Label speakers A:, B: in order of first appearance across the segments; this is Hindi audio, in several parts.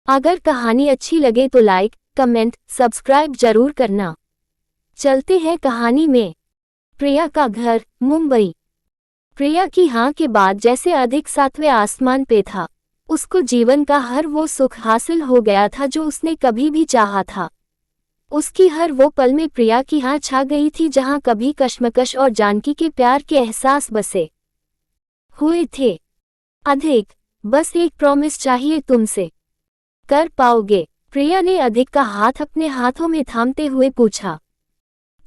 A: अगर कहानी अच्छी लगे तो लाइक, कमेंट, सब्सक्राइब जरूर करना। चलते हैं कहानी में। प्रिया का घर, मुंबई। प्रिया की हाँ के बाद जैसे अधिक सातवें आसमान पे था। उसको जीवन का हर वो सुख हासिल हो गया था जो उसने कभी भी चाहा था। उसकी हर वो पल में प्रिया की हाँ छा गई थी, जहाँ कभी कश्मकश और जानकी के प्यार के एहसास बसे हुए थे। अधिक, बस एक प्रॉमिस चाहिए तुमसे, कर पाओगे? प्रिया ने अधिक का हाथ अपने हाथों में थामते हुए पूछा।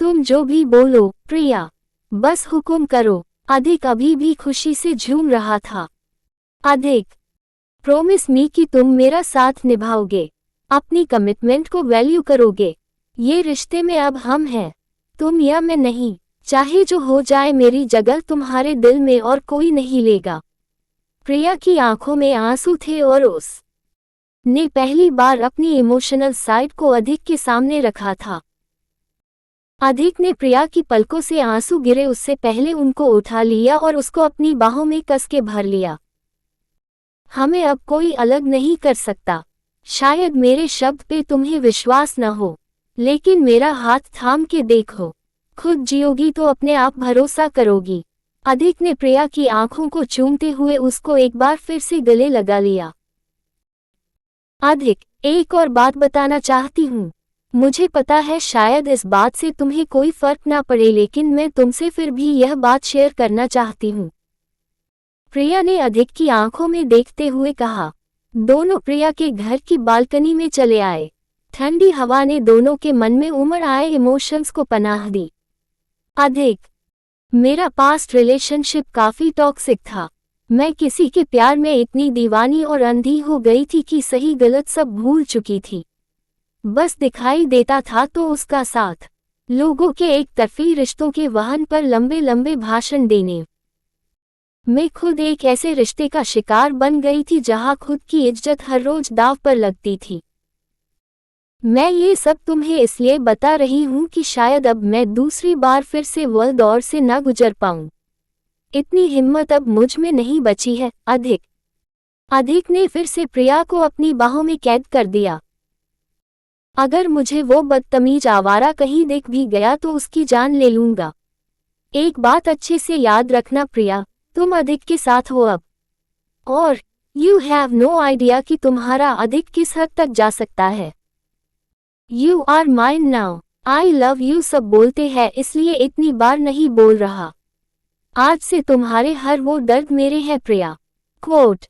A: तुम जो भी बोलो प्रिया, बस हुक्म करो। अधिक अभी भी खुशी से झूम रहा था। अधिक, प्रॉमिस मी कि तुम मेरा साथ निभाओगे, अपनी कमिटमेंट को वैल्यू करोगे। ये रिश्ते में अब हम हैं, तुम या मैं नहीं। चाहे जो हो जाए, मेरी जगह तुम्हारे दिल में और कोई नहीं लेगा। प्रिया की आंखों में आंसू थे और उस ने पहली बार अपनी इमोशनल साइड को अधिक के सामने रखा था। अधिक ने प्रिया की पलकों से आंसू गिरे उससे पहले उनको उठा लिया और उसको अपनी बाहों में कस के भर लिया। हमें अब कोई अलग नहीं कर सकता। शायद मेरे शब्द पे तुम्हें विश्वास न हो, लेकिन मेरा हाथ थाम के देखो। खुद जियोगी तो अपने आप भरोसा करोगी। अधिक ने प्रिया की आंखों को चूमते हुए उसको एक बार फिर से गले लगा लिया। अधिक, एक और बात बताना चाहती हूँ। मुझे पता है शायद इस बात से तुम्हें कोई फर्क ना पड़े, लेकिन मैं तुमसे फिर भी यह बात शेयर करना चाहती हूँ। प्रिया ने अधिक की आंखों में देखते हुए कहा। दोनों प्रिया के घर की बालकनी में चले आए। ठंडी हवा ने दोनों के मन में उमड़ आए इमोशंस को पनाह दी। अधिक, मेरा पास्ट रिलेशनशिप काफी टॉक्सिक था। मैं किसी के प्यार में इतनी दीवानी और अंधी हो गई थी कि सही गलत सब भूल चुकी थी। बस दिखाई देता था तो उसका साथ, लोगों के एक तरफी रिश्तों के वहन पर लंबे लंबे भाषण देने। मैं खुद एक ऐसे रिश्ते का शिकार बन गई थी जहां खुद की इज्जत हर रोज दांव पर लगती थी। मैं ये सब तुम्हें इसलिए बता रही हूँ कि शायद अब मैं दूसरी बार फिर से वह दौर से न गुजर पाऊँ। इतनी हिम्मत अब मुझ में नहीं बची है। अधिक, अधिक ने फिर से प्रिया को अपनी बाहों में कैद कर दिया। अगर मुझे वो बदतमीज आवारा कहीं दिख भी गया तो उसकी जान ले लूंगा। एक बात अच्छे से याद रखना प्रिया, तुम अधिक के साथ हो अब, और यू हैव नो आइडिया कि तुम्हारा अधिक किस हद तक जा सकता है। You are mine now, I love you सब बोलते हैं इसलिए इतनी बार नहीं बोल रहा। आज से तुम्हारे हर वो दर्द मेरे हैं प्रिया। कोट,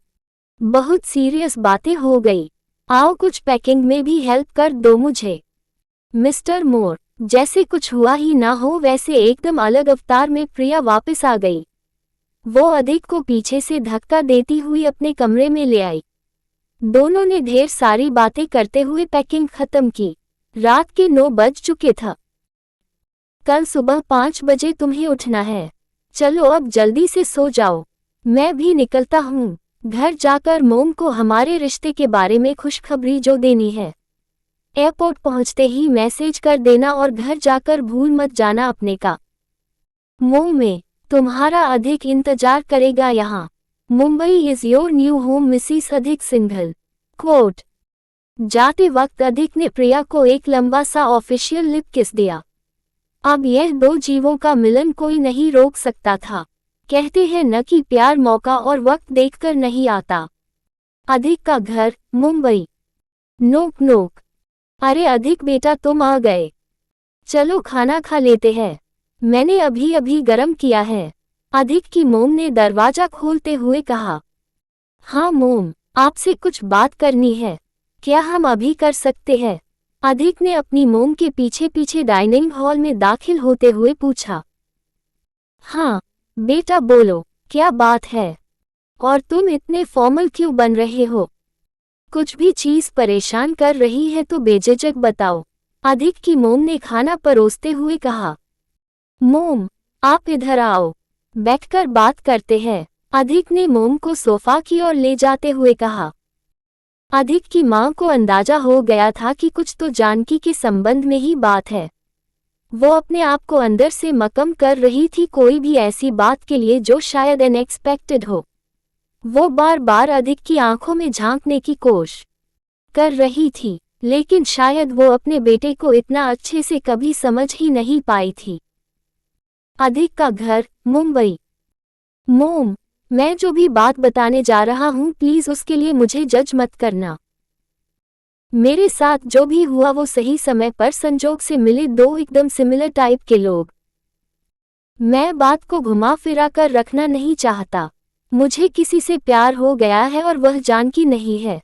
A: बहुत सीरियस बातें हो गई, आओ कुछ पैकिंग में भी हेल्प कर दो मुझे। मिस्टर मोर, जैसे कुछ हुआ ही ना हो वैसे एकदम अलग अवतार में प्रिया वापस आ गई। वो अधिक को पीछे से धक्का देती हुई अपने कमरे में ले आई। दोनों ने ढेर सारी बातें करते हुए पैकिंग खत्म की। रात के 9 बज चुके था। कल सुबह 5 बजे तुम्हें उठना है। चलो अब जल्दी से सो जाओ, मैं भी निकलता हूँ। घर जाकर मोम को हमारे रिश्ते के बारे में खुशखबरी जो देनी है। एयरपोर्ट पहुँचते ही मैसेज कर देना और घर जाकर भूल मत जाना अपने का। मोम में तुम्हारा अधिक इंतजार करेगा यहाँ। Mumbai is your new home Mrs अधिक सिंघल। कोट, जाते वक्त अधिक ने प्रिया को एक लंबा सा ऑफिशियल लिप किस दिया। अब यह दो जीवों का मिलन कोई नहीं रोक सकता था। कहते हैं न कि प्यार मौका और वक्त देखकर नहीं आता। अधिक का घर, मुंबई। नोक नोक। अरे अधिक बेटा तुम आ गए, चलो खाना खा लेते हैं, मैंने अभी अभी गरम किया है। अधिक की मोम ने दरवाजा खोलते हुए कहा। हाँ मोम, आपसे कुछ बात करनी है, क्या हम अभी कर सकते हैं? अधिक ने अपनी मोम के पीछे पीछे डाइनिंग हॉल में दाखिल होते हुए पूछा। हाँ बेटा बोलो, क्या बात है? और तुम इतने फॉर्मल क्यों बन रहे हो? कुछ भी चीज परेशान कर रही है तो बेझिझक बताओ, अधिक की मोम ने खाना परोसते हुए कहा। मोम, आप इधर आओ, बैठकर बात करते हैं, अधिक ने मोम को सोफा की ओर ले जाते हुए कहा। अधिक की मां को अंदाजा हो गया था कि कुछ तो जानकी के संबंध में ही बात है। वो अपने आप को अंदर से मकम कर रही थी कोई भी ऐसी बात के लिए जो शायद अनएक्सपेक्टेड हो। वो बार बार अधिक की आंखों में झांकने की कोशिश कर रही थी, लेकिन शायद वो अपने बेटे को इतना अच्छे से कभी समझ ही नहीं पाई थी। अधिक का घर, मुंबई। मोम, मैं जो भी बात बताने जा रहा हूँ प्लीज उसके लिए मुझे जज मत करना। मेरे साथ जो भी हुआ वो सही समय पर संजोग से मिले दो एकदम सिमिलर टाइप के लोग। मैं बात को घुमा फिरा कर रखना नहीं चाहता। मुझे किसी से प्यार हो गया है और वह जानकी नहीं है।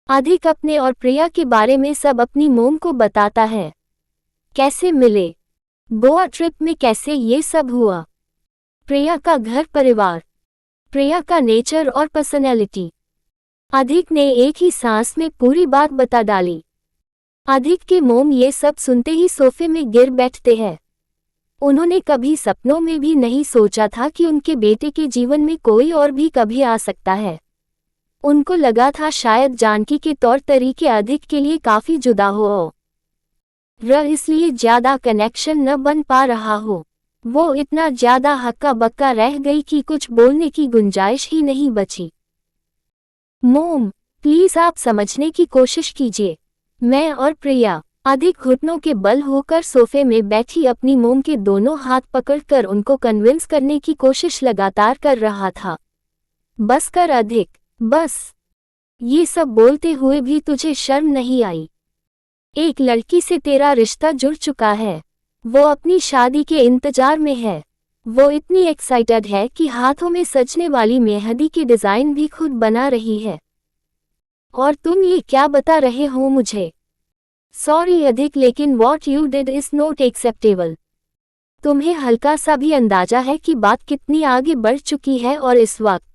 A: अधिक अपने और प्रिया के बारे में सब अपनी मोम को बताता है। कैसे मिले, गोवा ट्रिप में कैसे ये सब हुआ, प्रिया का घर परिवार, प्रिया का नेचर और पर्सनैलिटी। अधिक ने एक ही सांस में पूरी बात बता डाली। अधिक के मोम ये सब सुनते ही सोफे में गिर बैठते हैं। उन्होंने कभी सपनों में भी नहीं सोचा था कि उनके बेटे के जीवन में कोई और भी कभी आ सकता है। उनको लगा था शायद जानकी के तौर तरीके अधिक के लिए काफी जुदा हो, इसलिए ज्यादा कनेक्शन न बन पा रहा हो। वो इतना ज्यादा हक्का बक्का रह गई कि कुछ बोलने की गुंजाइश ही नहीं बची। मोम, प्लीज आप समझने की कोशिश कीजिए। मैं और प्रिया। अधिक घुटनों के बल होकर सोफे में बैठी अपनी मोम के दोनों हाथ पकड़कर उनको कन्विंस करने की कोशिश लगातार कर रहा था। बस कर अधिक, बस। ये सब बोलते हुए भी तुझे शर्म नहीं आई? एक लड़की से तेरा रिश्ता जुड़ चुका है। वो अपनी शादी के इंतजार में है। वो इतनी एक्साइटेड है कि हाथों में सजने वाली मेहंदी की डिजाइन भी खुद बना रही है। और तुम ये क्या बता रहे हो मुझे? सॉरी अधिक, लेकिन what you did is not acceptable. तुम्हें हल्का सा भी अंदाजा है कि बात कितनी आगे बढ़ चुकी है और इस वक्त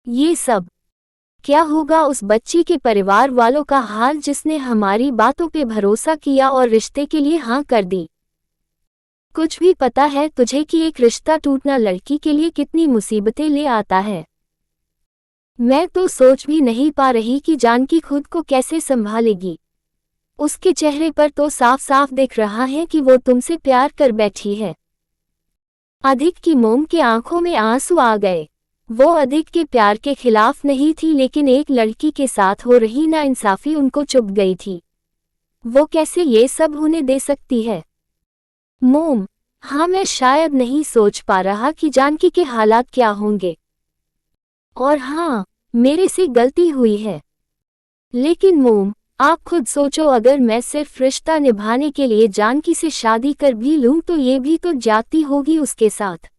A: ये सब क्या होगा उस बच्ची के परिवार वालों का हाल जिसने हमारी बातों पे भरोसा किया और रिश्ते के लिए हाँ कर दी। कुछ भी पता है तुझे कि एक रिश्ता टूटना लड़की के लिए कितनी मुसीबतें ले आता है? मैं तो सोच भी नहीं पा रही कि जानकी खुद को कैसे संभालेगी। उसके चेहरे पर तो साफ साफ दिख रहा है कि वो तुमसे प्यार कर बैठी है। अधिक की मोम की आंखों में आंसू आ गए। वो अधिक के प्यार के खिलाफ नहीं थी, लेकिन एक लड़की के साथ हो रही नाइंसाफी उनको चुभ गई थी। वो कैसे ये सब होने दे सकती है? मोम, हाँ, मैं शायद नहीं सोच पा रहा कि जानकी के हालात क्या होंगे। और हाँ, मेरे से गलती हुई है। लेकिन मोम, आप खुद सोचो, अगर मैं सिर्फ रिश्ता निभाने के लिए जानकी से शादी कर भी लूं तो ये भी तो ज्यादती होगी उसके साथ।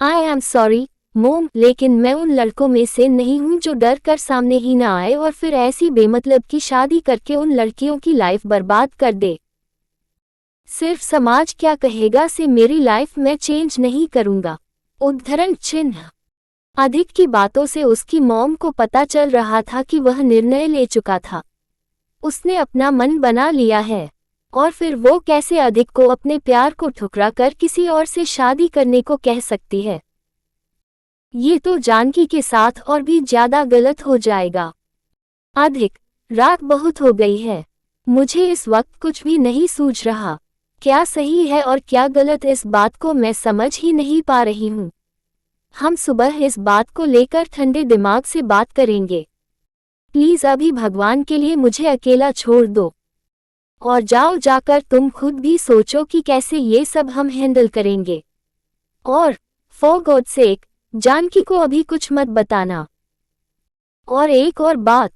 A: आई एम सॉरी मोम, लेकिन मैं उन लड़कों में से नहीं हूं जो डर कर सामने ही ना आए और फिर ऐसी बेमतलब की शादी करके उन लड़कियों की लाइफ बर्बाद कर दे। सिर्फ समाज क्या कहेगा से मेरी लाइफ में चेंज नहीं करूंगा। उद्धरण चिन्ह। अधिक की बातों से उसकी मॉम को पता चल रहा था कि वह निर्णय ले चुका था। उसने अपना मन बना लिया है। और फिर वो कैसे अधिक को अपने प्यार को ठुकरा कर किसी और से शादी करने को कह सकती है? ये तो जानकी के साथ और भी ज्यादा गलत हो जाएगा। अधिक, रात बहुत हो गई है। मुझे इस वक्त कुछ भी नहीं सूझ रहा। क्या सही है और क्या गलत, इस बात को मैं समझ ही नहीं पा रही हूँ। हम सुबह इस बात को लेकर ठंडे दिमाग से बात करेंगे। प्लीज अभी भगवान के लिए मुझे अकेला छोड़ दो। और जाकर तुम खुद भी सोचो कि कैसे ये सब हम हैंडल करेंगे। और फॉर गॉड सेक, जानकी को अभी कुछ मत बताना। और एक और बात।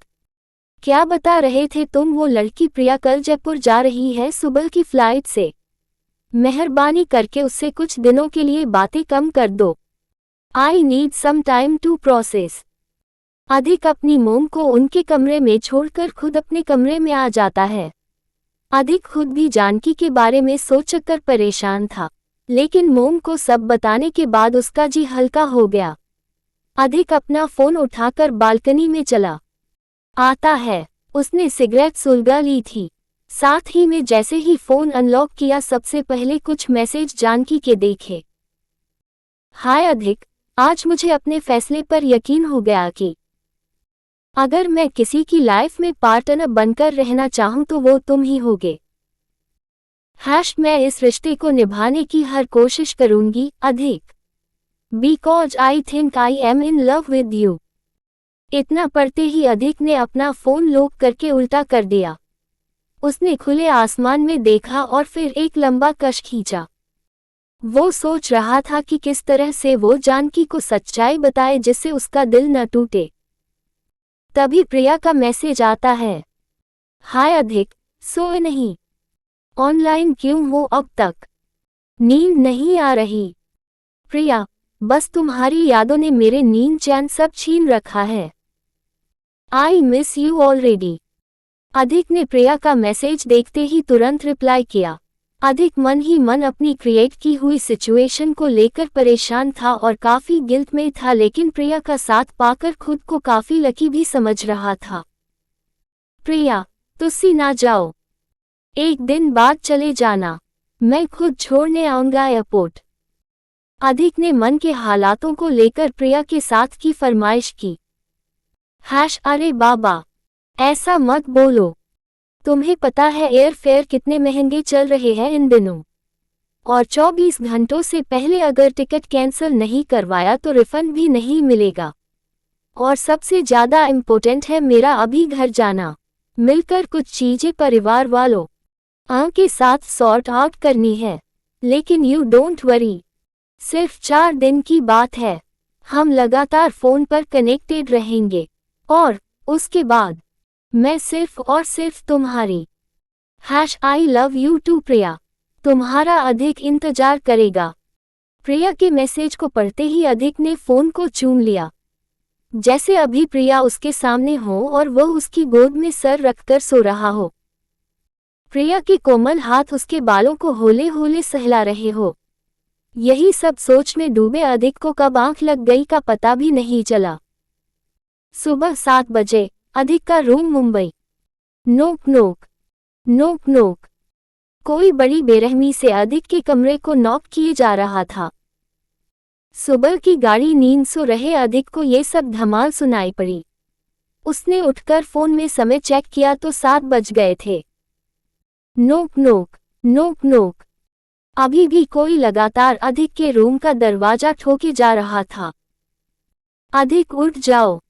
A: क्या बता रहे थे तुम? वो लड़की प्रिया कल जयपुर जा रही है सुबह की फ्लाइट से। मेहरबानी करके उससे कुछ दिनों के लिए बातें कम कर दो। I need some time to process. Adhik अपनी मोम को उनके कमरे में छोड़कर खुद अपने कमरे में आ जाता है। अधिक खुद भी जानकी के बारे में सोचकर परेशान था, लेकिन मोम को सब बताने के बाद उसका जी हल्का हो गया। अधिक अपना फोन उठाकर बालकनी में चला आता है। उसने सिगरेट सुलगा ली थी। साथ ही में जैसे ही फोन अनलॉक किया सबसे पहले कुछ मैसेज जानकी के देखे। हाय अधिक, आज मुझे अपने फैसले पर यकीन हो गया कि अगर मैं किसी की लाइफ में पार्टनर बनकर रहना चाहूं तो वो तुम ही होगे। मैं इस रिश्ते को निभाने की हर कोशिश करूंगी अधिक, because I think I am in love with you. इतना पढ़ते ही अधिक ने अपना फोन लॉक करके उल्टा कर दिया। उसने खुले आसमान में देखा और फिर एक लंबा कश खींचा। वो सोच रहा था कि किस तरह से वो जानकी को सच्चाई बताए जिससे उसका दिल न टूटे। तभी प्रिया का मैसेज आता है। हाय अधिक, सोए नहीं? ऑनलाइन क्यों हो अब तक? नींद नहीं आ रही? प्रिया, बस तुम्हारी यादों ने मेरे नींद चैन सब छीन रखा है। I miss you already. अधिक ने प्रिया का मैसेज देखते ही तुरंत रिप्लाई किया। अधिक मन ही मन अपनी क्रिएट की हुई सिचुएशन को लेकर परेशान था और काफी गिल्ट में था, लेकिन प्रिया का साथ पाकर खुद को काफी लकी भी समझ रहा था। प्रिया, तुसी ना जाओ, एक दिन बाद चले जाना, मैं खुद छोड़ने आऊंगा एयरपोर्ट। अधिक ने मन के हालातों को लेकर प्रिया के साथ की फरमाइश की। अरे बाबा, ऐसा मत बोलो, तुम्हें पता है एयर फेयर कितने महंगे चल रहे हैं इन दिनों, और 24 घंटों से पहले अगर टिकट कैंसिल नहीं करवाया तो रिफंड भी नहीं मिलेगा। और सबसे ज़्यादा इम्पोर्टेंट है मेरा अभी घर जाना, मिलकर कुछ चीज़ें परिवार वालों के साथ सॉर्ट आउट करनी है। लेकिन यू डोंट वरी, सिर्फ 4 दिन की बात है, हम लगातार फ़ोन पर कनेक्टेड रहेंगे और उसके बाद मैं सिर्फ और सिर्फ तुम्हारी आई लव यू टू प्रिया, तुम्हारा अधिक इंतजार करेगा। प्रिया के मैसेज को पढ़ते ही अधिक ने फ़ोन को चूम लिया, जैसे अभी प्रिया उसके सामने हो और वह उसकी गोद में सर रखकर सो रहा हो। प्रिया के कोमल हाथ उसके बालों को होले होले सहला रहे हो। यही सब सोच में डूबे अधिक को कब आंख लग गई का पता भी नहीं चला। सुबह 7 बजे अधिक का रूम मुंबई। नोक नोक नोक नोक। कोई बड़ी बेरहमी से अधिक के कमरे को नॉक किए जा रहा था। सुबह की गाड़ी नींद सो रहे अधिक को ये सब धमाल सुनाई पड़ी। उसने उठकर फोन में समय चेक किया तो 7 बज गए थे। नोक नोक नोक नोक। अभी भी कोई लगातार अधिक के रूम का दरवाजा ठोके जा रहा था। अधिक, उठ जाओ,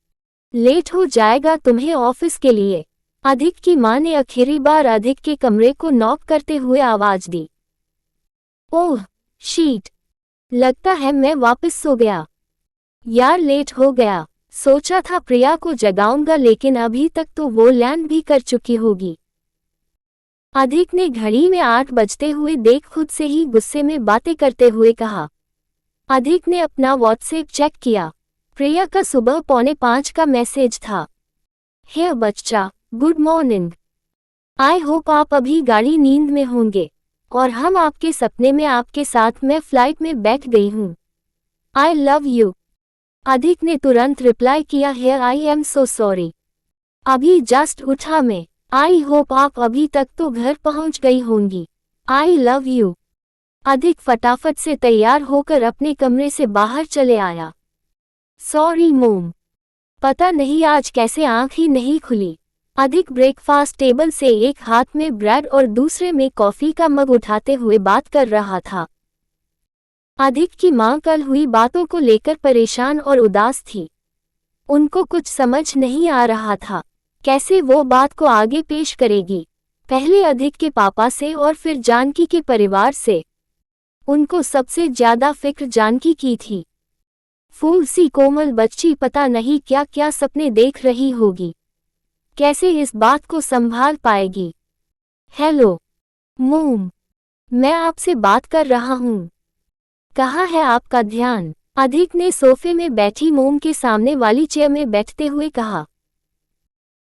A: लेट हो जाएगा तुम्हें ऑफिस के लिए। अधिक की मां ने आखिरी बार अधिक के कमरे को नॉक करते हुए आवाज दी। ओह शीट, लगता है मैं वापस सो गया। यार लेट हो गया, सोचा था प्रिया को जगाऊंगा लेकिन अभी तक तो वो लैंड भी कर चुकी होगी। अधिक ने घड़ी में 8 बजते हुए देख खुद से ही गुस्से में बातें करते हुए कहा। अधिक ने अपना व्हाट्सएप चेक किया। प्रिया का सुबह 4:45 का मैसेज था। हे बच्चा, गुड मॉर्निंग। आई होप आप अभी गाड़ी नींद में होंगे और हम आपके सपने में आपके साथ मैं फ्लाइट में बैठ गई हूँ। आई लव यू। अधिक ने तुरंत रिप्लाई किया, हे आई एम सो सॉरी, अभी जस्ट उठा मैं। आई होप आप अभी तक तो घर पहुंच गई होंगी। आई लव यू। अधिक फटाफट से तैयार होकर अपने कमरे से बाहर चले आया। सॉरी मोम, पता नहीं आज कैसे आंख ही नहीं खुली। अधिक ब्रेकफास्ट टेबल से एक हाथ में ब्रेड और दूसरे में कॉफी का मग उठाते हुए बात कर रहा था। अधिक की मां कल हुई बातों को लेकर परेशान और उदास थी। उनको कुछ समझ नहीं आ रहा था कैसे वो बात को आगे पेश करेगी। पहले अधिक के पापा से और फिर जानकी के परिवार से। उनको सबसे ज्यादा फिक्र जानकी की थी। फूल सी कोमल बच्ची पता नहीं क्या क्या सपने देख रही होगी, कैसे इस बात को संभाल पाएगी। हेलो मोम, मैं आपसे बात कर रहा हूँ, कहाँ है आपका ध्यान? अधिक ने सोफे में बैठी मोम के सामने वाली चेयर में बैठते हुए कहा।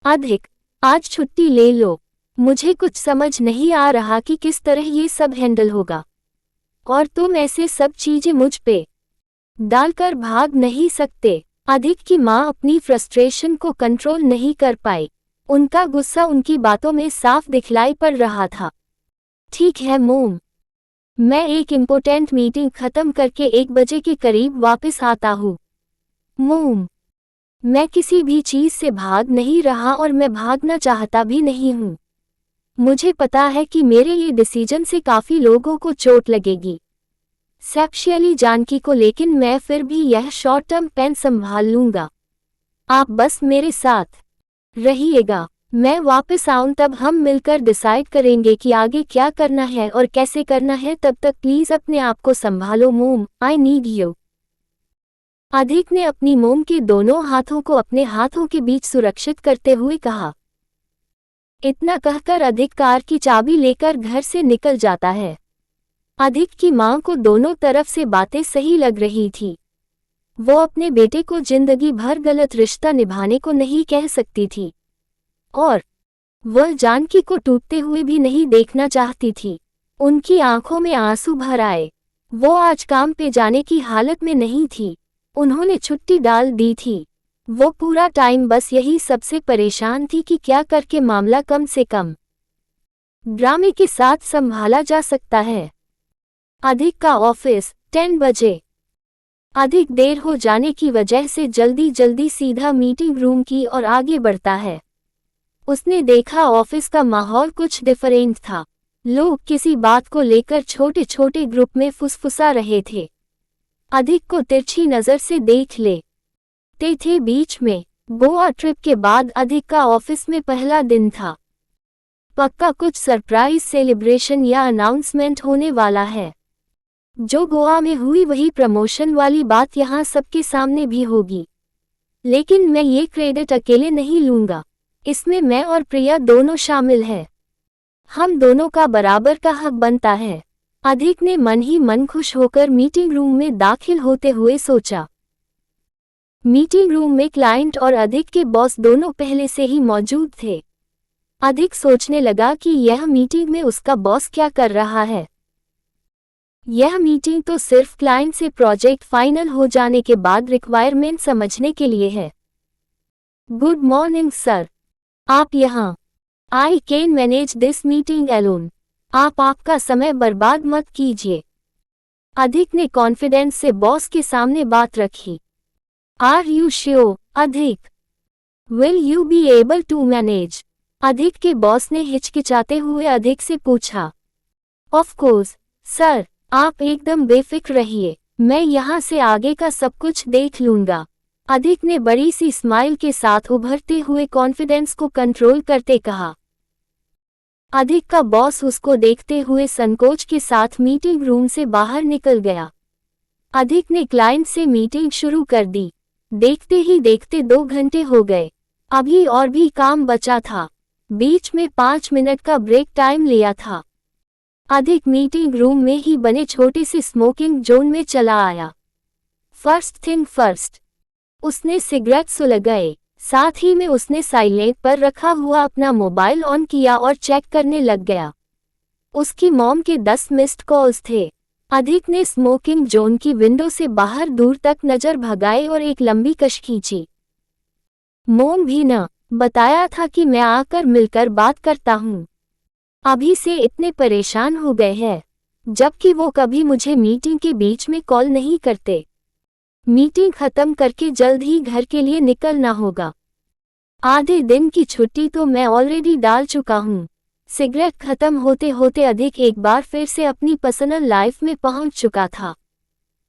A: अधिक, आज छुट्टी ले लो, मुझे कुछ समझ नहीं आ रहा कि किस तरह ये सब हैंडल होगा, और तुम ऐसे सब चीजें मुझ पे डालकर भाग नहीं सकते। अधिक की मां अपनी फ्रस्ट्रेशन को कंट्रोल नहीं कर पाई। उनका गुस्सा उनकी बातों में साफ दिखलाई पड़ रहा था। ठीक है मोम, मैं एक इम्पोर्टेंट मीटिंग खत्म करके 1 बजे के करीब वापस आता हूँ। मोम, मैं किसी भी चीज से भाग नहीं रहा और मैं भागना चाहता भी नहीं हूँ। मुझे पता है कि मेरे ये डिसीजन से काफी लोगों को चोट लगेगी, स्पेशली जानकी को, लेकिन मैं फिर भी यह शॉर्ट टर्म पेन संभाल लूंगा। आप बस मेरे साथ रहिएगा। मैं वापस आऊं तब हम मिलकर डिसाइड करेंगे कि आगे क्या करना है और कैसे करना है। तब तक प्लीज अपने आप को संभालो मोम, आई नीड यू। अधिक ने अपनी मोम के दोनों हाथों को अपने हाथों के बीच सुरक्षित करते हुए कहा। इतना कहकर अधिक कार की चाबी लेकर घर से निकल जाता है। अधिक की मां को दोनों तरफ से बातें सही लग रही थी। वो अपने बेटे को जिंदगी भर गलत रिश्ता निभाने को नहीं कह सकती थी और वह जानकी को टूटते हुए भी नहीं देखना चाहती थी। उनकी आंखों में आंसू भर आए। वो आज काम पे जाने की हालत में नहीं थी। उन्होंने छुट्टी डाल दी थी। वो पूरा टाइम बस यही सबसे परेशान थी कि क्या करके मामला कम से कम ड्रामे के साथ संभाला जा सकता है। अधिक का ऑफिस 10 बजे। अधिक देर हो जाने की वजह से जल्दी जल्दी सीधा मीटिंग रूम की ओर आगे बढ़ता है। उसने देखा ऑफिस का माहौल कुछ डिफरेंट था। लोग किसी बात को लेकर छोटे छोटे ग्रुप में फुसफुसा रहे थे। अधिक को तिरछी नजर से देख लेते थे। बीच में गोवा ट्रिप के बाद अधिक का ऑफिस में पहला दिन था। पक्का कुछ सरप्राइज सेलिब्रेशन या अनाउंसमेंट होने वाला है। जो गोवा में हुई वही प्रमोशन वाली बात यहाँ सबके सामने भी होगी। लेकिन मैं ये क्रेडिट अकेले नहीं लूंगा। इसमें मैं और प्रिया दोनों शामिल हैं। हम दोनों का बराबर का हक बनता है। अधिक ने मन ही मन खुश होकर मीटिंग रूम में दाखिल होते हुए सोचा। मीटिंग रूम में क्लाइंट और अधिक के बॉस दोनों पहले से ही मौजूद थे। अधिक सोचने लगा कि यह मीटिंग में उसका बॉस क्या कर रहा है। यह मीटिंग तो सिर्फ क्लाइंट से प्रोजेक्ट फाइनल हो जाने के बाद रिक्वायरमेंट समझने के लिए है। गुड मॉर्निंग सर, आप यहाँ। I can manage this meeting alone. आप आपका समय बर्बाद मत कीजिए। अधिक ने कॉन्फिडेंस से बॉस के सामने बात रखी। Are you sure Adhik? Will you be able to manage? Adhik के बॉस ने हिचकिचाते हुए अधिक से पूछा। ऑफ कोर्स सर, आप एकदम बेफिक्र रहिए। मैं यहाँ से आगे का सब कुछ देख लूंगा। अधिक ने बड़ी सी स्माइल के साथ उभरते हुए कॉन्फिडेंस को कंट्रोल करते कहा। अधिक का बॉस उसको देखते हुए संकोच के साथ मीटिंग रूम से बाहर निकल गया। अधिक ने क्लाइंट से मीटिंग शुरू कर दी। देखते ही देखते 2 घंटे हो गए। अभी और भी काम बचा था। बीच में 5 मिनट का ब्रेक टाइम लिया था। अधिक मीटिंग रूम में ही बने छोटे से स्मोकिंग जोन में चला आया। फर्स्ट थिंग फर्स्ट, उसने सिगरेट सुलगाए। साथ ही में उसने साइलेंट पर रखा हुआ अपना मोबाइल ऑन किया और चेक करने लग गया। उसकी मॉम के 10 मिस्ड कॉल्स थे। अधिक ने स्मोकिंग जोन की विंडो से बाहर दूर तक नजर भगाई और एक लंबी कश खींची। मॉम भी न बताया था कि मैं आकर मिलकर बात करता हूँ। अभी से इतने परेशान हो गए हैं, जबकि वो कभी मुझे मीटिंग के बीच में कॉल नहीं करते। मीटिंग खत्म करके जल्द ही घर के लिए निकलना होगा। आधे दिन की छुट्टी तो मैं ऑलरेडी डाल चुका हूँ। सिगरेट खत्म होते होते अधिक एक बार फिर से अपनी पर्सनल लाइफ में पहुंच चुका था।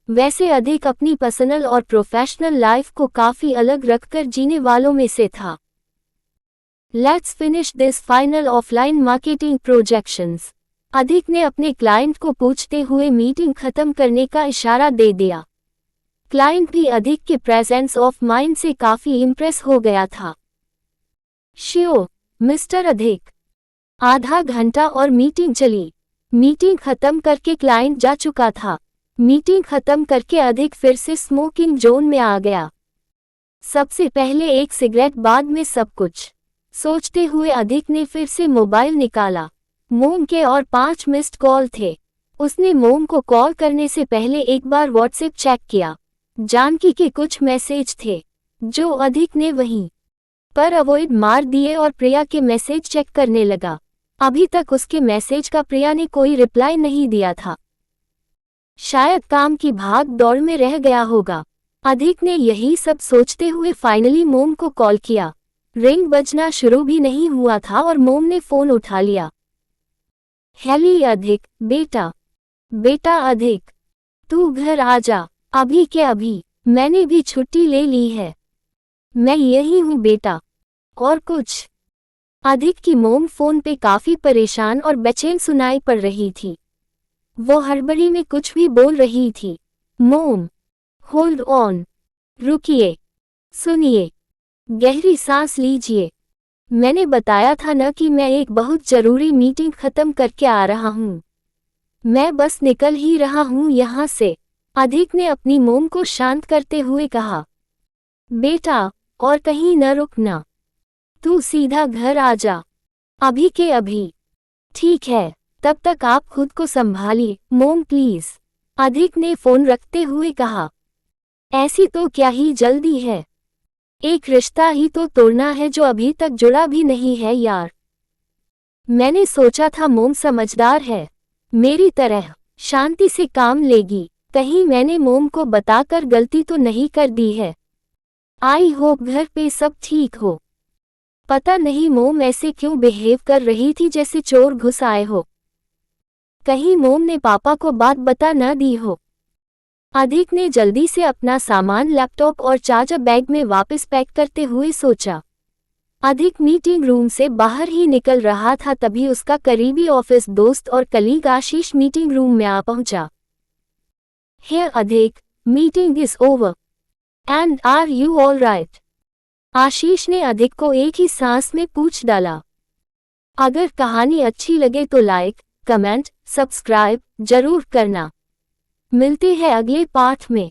A: वैसे अधिक अपनी पर्सनल और प्रोफेशनल लाइफ को काफी अलग रखकर जीने वालों में से था। Let's finish this final offline marketing projections. अधिक ने अपने क्लाइंट को पूछते हुए मीटिंग खत्म करने का इशारा दे दिया। क्लाइंट भी अधिक के प्रेजेंस ऑफ माइंड से काफी इम्प्रेस हो गया था। श्योर मिस्टर अधिक। आधा घंटा और मीटिंग चली। मीटिंग खत्म करके क्लाइंट जा चुका था। मीटिंग खत्म करके अधिक फिर से स्मोकिंग जोन में आ गया। सबसे पहले एक सिगरेट, बाद में सब कुछ, सोचते हुए अधिक ने फिर से मोबाइल निकाला। मोम के और 5 मिस्ड कॉल थे। उसने मोम को कॉल करने से पहले एक बार व्हाट्सएप चेक किया। जानकी के कुछ मैसेज थे जो अधिक ने वहीं पर अवॉइड मार दिए और प्रिया के मैसेज चेक करने लगा। अभी तक उसके मैसेज का प्रिया ने कोई रिप्लाई नहीं दिया था। शायद काम की भाग दौड़ में रह गया होगा। अधिक ने यही सब सोचते हुए फाइनली मोम को कॉल किया। रिंग बजना शुरू भी नहीं हुआ था और मोम ने फोन उठा लिया। हेली अधिक, बेटा अधिक, तू घर आ जा। अभी के अभी। मैंने भी छुट्टी ले ली है। मैं यही हूँ बेटा। और कुछ? अधिक की मोम फोन पे काफी परेशान और बेचैन सुनाई पड़ रही थी। वो हड़बड़ी में कुछ भी बोल रही थी। मोम, होल्ड ऑन, रुकिए, सुनिए, गहरी सांस लीजिए। मैंने बताया था न कि मैं एक बहुत जरूरी मीटिंग खत्म करके आ रहा हूँ। मैं बस निकल ही रहा हूँ यहाँ से। अधिक ने अपनी मोम को शांत करते हुए कहा। बेटा, और कहीं न रुकना। तू सीधा घर आ जा, अभी के अभी। ठीक है, तब तक आप खुद को संभालिए मोम प्लीज, अधिक ने फोन रखते हुए कहा। ऐसी तो क्या ही जल्दी है, एक रिश्ता ही तो तोड़ना है जो अभी तक जुड़ा भी नहीं है यार। मैंने सोचा था मोम समझदार है, मेरी तरह शांति से काम लेगी। कहीं मैंने मोम को बताकर गलती तो नहीं कर दी है। आई होप घर पे सब ठीक हो। पता नहीं मोम ऐसे क्यों बिहेव कर रही थी जैसे चोर घुस आए हो। कहीं मोम ने पापा को बात बता न दी हो। अधिक ने जल्दी से अपना सामान लैपटॉप और चार्जर बैग में वापस पैक करते हुए सोचा। अधिक मीटिंग रूम से बाहर ही निकल रहा था तभी उसका करीबी ऑफिस दोस्त और कलीग आशीष मीटिंग रूम में आ पहुंचा। Hey Adhik, meeting is over and are you all right? Ashish ने अधिक को एक ही सांस में पूछ डाला। अगर कहानी अच्छी लगे तो लाइक, कमेंट, सब्सक्राइब जरूर करना। मिलते हैं अगले पार्ट में।